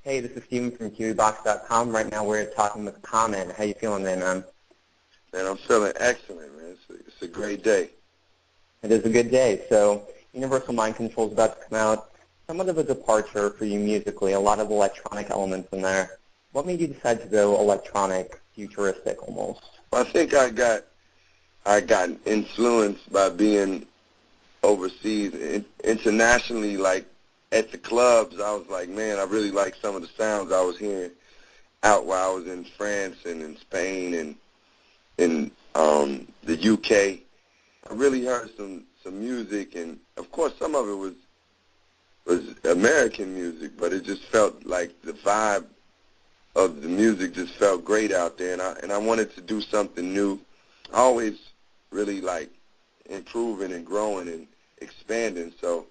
Hey, this is Steven from QBox.com. Right now we're talking with Common. How you feeling today, man? Man, I'm feeling excellent, man. It's a great day. It is a good day. So Universal Mind Control is about to come out. Somewhat of a departure for you musically, a lot of electronic elements in there. What made you decide to go electronic, futuristic almost? I think I got influenced by being overseas, internationally, like at the clubs. I was like, man, I really like some of the sounds I was hearing out while I was in France and in Spain and in the UK. I really heard some music, and of course some of it was American music, but it just felt like the vibe of the music just felt great out there, and I wanted to do something new. I always really like improving and growing and expanding, so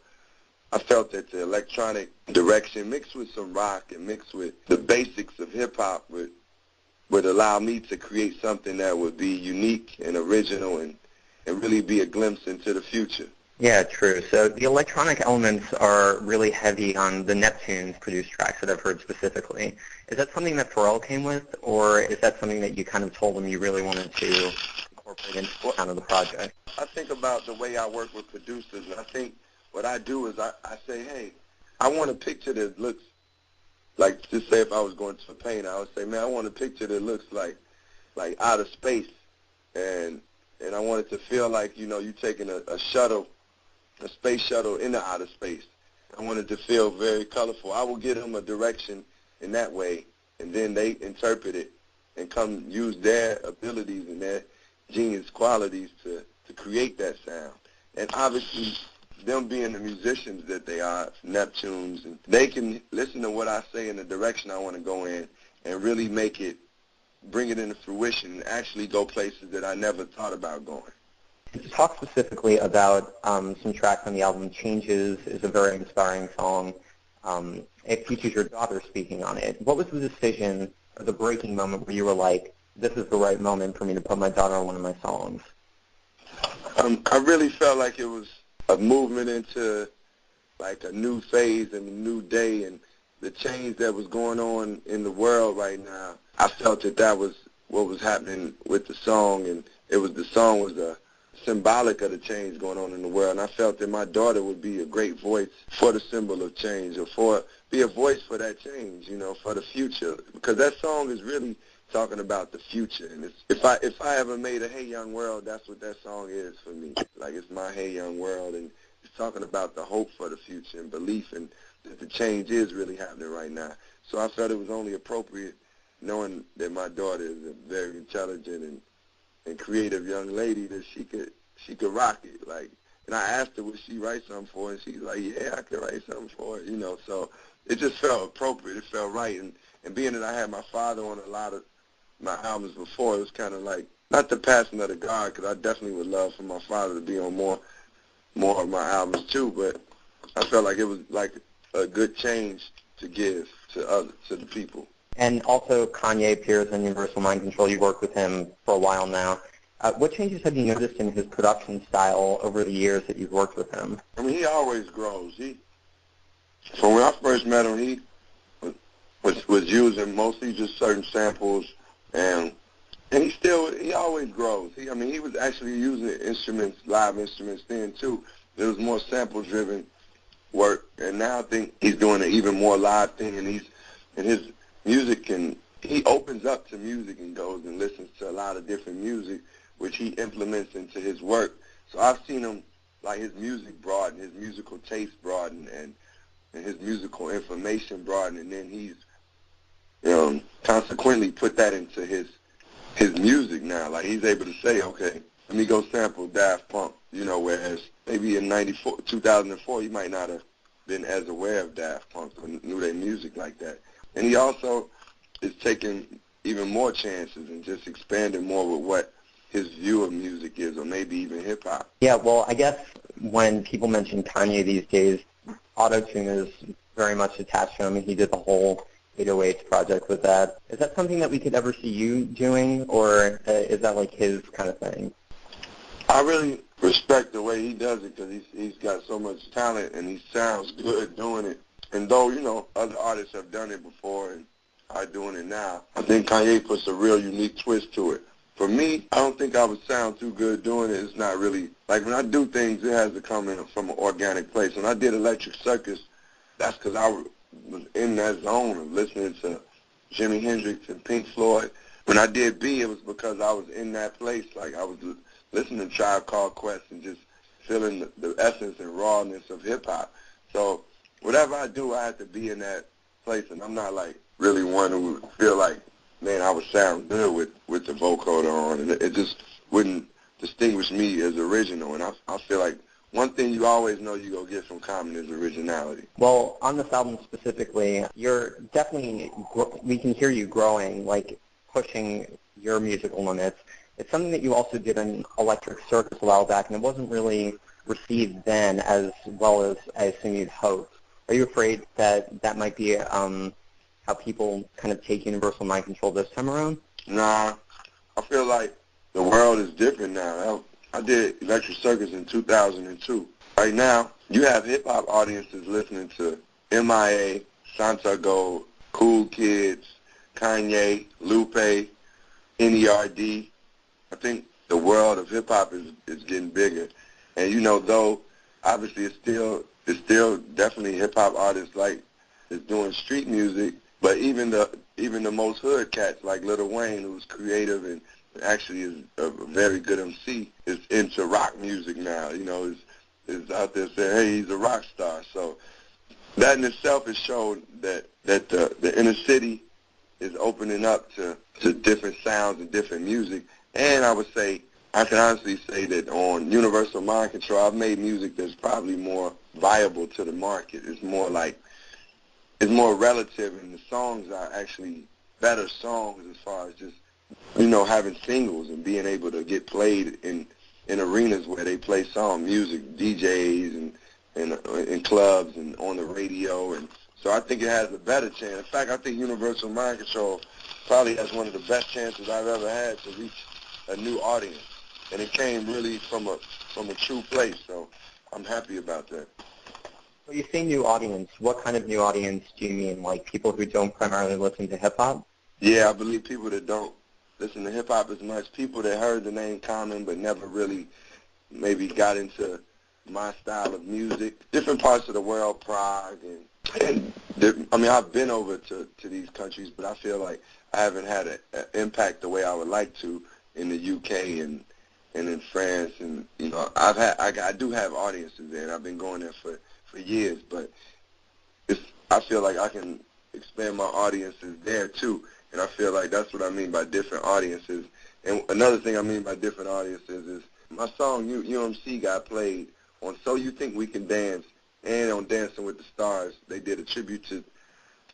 I felt that the electronic direction mixed with some rock and mixed with the basics of hip-hop would allow me to create something that would be unique and original and really be a glimpse into the future. Yeah, true. So the electronic elements are really heavy on the Neptunes produced tracks that I've heard specifically. Is that something that Pharrell came with, or is that something that you kind of told him you really wanted to incorporate into the sound of the project? I think about the way I work with producers, and I think what I do is I say, hey, I want a picture that looks like, just say if I was going to a painter, I would say, man, I want a picture that looks like outer space, and I want it to feel like, you know, you're taking a shuttle, a space shuttle into outer space. I want it to feel very colorful. I will give them a direction in that way, and then they interpret it and come use their abilities and their genius qualities to create that sound. And obviously, them being the musicians that they are, Neptunes, and they can listen to what I say in the direction I want to go in and really make it, bring it into fruition and actually go places that I never thought about going. To talk specifically about some tracks on the album, Changes is a very inspiring song. It features your daughter speaking on it. What was the decision or the breaking moment where you were like, this is the right moment for me to put my daughter on one of my songs? I really felt like it was a movement into like a new phase and a new day, and the change that was going on in the world right now. I felt that was what was happening with the song, and the song was symbolic of the change going on in the world, and I felt that my daughter would be a great voice for the symbol of change, or be a voice for that change, you know, for the future, because that song is really talking about the future. And if I ever made a Hey Young World, that's what that song is for me. Like, it's my Hey Young World, and it's talking about the hope for the future and belief and that the change is really happening right now. So I felt it was only appropriate, knowing that my daughter is a very intelligent and creative young lady, that she could rock it. Like, and I asked her, would she write something for it? And she's like, yeah, I could write something for it, you know. So it just felt appropriate. It felt right. And being that I had my father on a lot of my albums before, it was kind of like, not the passing of the guard, because I definitely would love for my father to be on more of my albums too, but I felt like it was like a good change to give to the people. And also Kanye appears in Universal Mind Control. You worked with him for a while now. What changes have you noticed in his production style over the years that you've worked with him? I mean, he always grows. From when I first met him, he was using mostly just certain samples, and he always grows. He was actually using live instruments then too. There was more sample-driven work, and now I think he's doing an even more live thing, and his music he opens up to music and goes and listens to a lot of different music, which he implements into his work. So I've seen him, like, his music broaden, his musical taste broaden, and his musical information broaden, and then he's consequently put that into his music now. Like, he's able to say, okay, let me go sample Daft Punk, you know, whereas maybe in 2004, he might not have been as aware of Daft Punk or knew their music like that. And he also is taking even more chances and just expanding more with what his view of music is, or maybe even hip-hop. Yeah, well, I guess when people mention Kanye these days, auto-tune is very much attached to him, and he did the whole 808s project with that. Is that something that we could ever see you doing, or is that like his kind of thing? I really respect the way he does it, because he's got so much talent and he sounds good doing it. And though, other artists have done it before and are doing it now, I think Kanye puts a real unique twist to it. For me, I don't think I would sound too good doing it. It's not really, like when I do things, it has to come in from an organic place. When I did Electric Circus, that's because I was in that zone of listening to Jimi Hendrix and Pink Floyd. When I did B, it was because I was in that place. Like I was listening to Tribe Called Quest and just feeling the essence and rawness of hip-hop. So whatever I do, I have to be in that place. And I'm not like really one who would feel like, man, I would sound good with the vocoder on. And it just wouldn't distinguish me as original. And I feel like one thing you always know you're going to get from Common is originality. Well, on this album specifically, you're definitely, we can hear you growing, like pushing your musical limits. It's something that you also did in Electric Circus a while back, and it wasn't really received then as well as I assume you'd hoped. Are you afraid that that might be how people kind of take Universal Mind Control this time around? Nah, I feel like the world is different now. I did Electric Circus in 2002. Right now, you have hip-hop audiences listening to MIA, Santa Gold, Cool Kids, Kanye, Lupe, NERD. I think the world of hip-hop is getting bigger. And, though obviously it's still definitely hip-hop artists like is doing street music, but even the most hood cats like Lil Wayne, who's creative and actually is a very good MC, is into rock music now. Is out there saying, hey, he's a rock star. So that in itself has shown that the inner city is opening up to different sounds and different music. And I can honestly say that on Universal Mind Control, I've made music that's probably more viable to the market. It's more relative, and the songs are actually better songs as far as just, having singles and being able to get played in arenas where they play song music, DJs and clubs and on the radio. And so I think it has a better chance. In fact, I think Universal Mind Control probably has one of the best chances I've ever had to reach a new audience. And it came really from a true place, so I'm happy about that. When you say new audience, what kind of new audience do you mean? Like people who don't primarily listen to hip-hop? Yeah, I believe people that don't listen to hip-hop as much, people that heard the name Common but never really maybe got into my style of music. Different parts of the world, Prague, and I've been over to these countries, but I feel like I haven't had an impact the way I would like to in the UK and in France. And, I do have audiences there, and I've been going there for years, but I feel like I can expand my audiences there too, and I feel like that's what I mean by different audiences. And another thing I mean by different audiences is my song UMC got played on So You Think We Can Dance and on Dancing with the Stars. They did a tribute to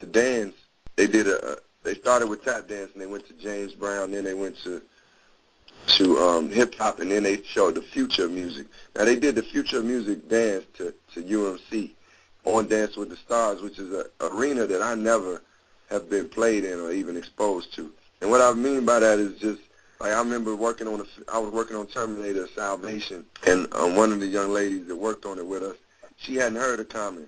dance. They started with tap dance and they went to James Brown, then they went to hip-hop, and then they showed the future of music. Now, they did the future of music dance to UMC on Dance with the Stars, which is an arena that I never have been played in or even exposed to. And what I mean by that is just, like, I remember I was working on Terminator Salvation, and one of the young ladies that worked on it with us, she hadn't heard of Common,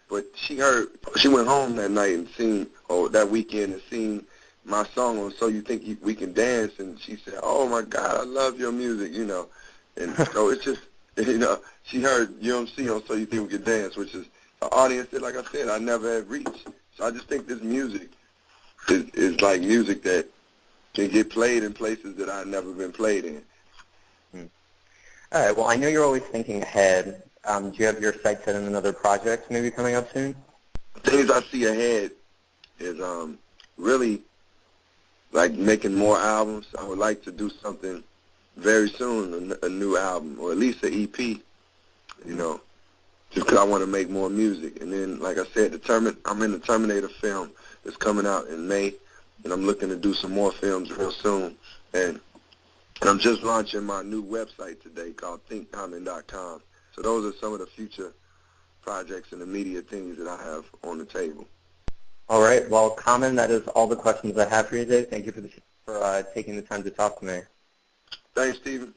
but she went home that night and that weekend and seen my song on So You Think We Can Dance, and she said, oh my God, I love your music, and so it's just, she heard UMC on So You Think We Can Dance, which is an audience that, like I said, I never had reached. So I just think this music is like music that can get played in places that I've never been played in. All right, well, I know you're always thinking ahead. Do you have your sights set on another project maybe coming up soon? Things I see ahead is really like making more albums. I would like to do something very soon, a new album, or at least an EP, just because I want to make more music. And then, like I said, I'm in the Terminator film that's coming out in May, and I'm looking to do some more films real soon. And I'm just launching my new website today called thinkcommon.com. So those are some of the future projects and immediate things that I have on the table. All right. Well, Common, that is all the questions I have for you today. Thank you for taking the time to talk to me. Thanks, Stephen.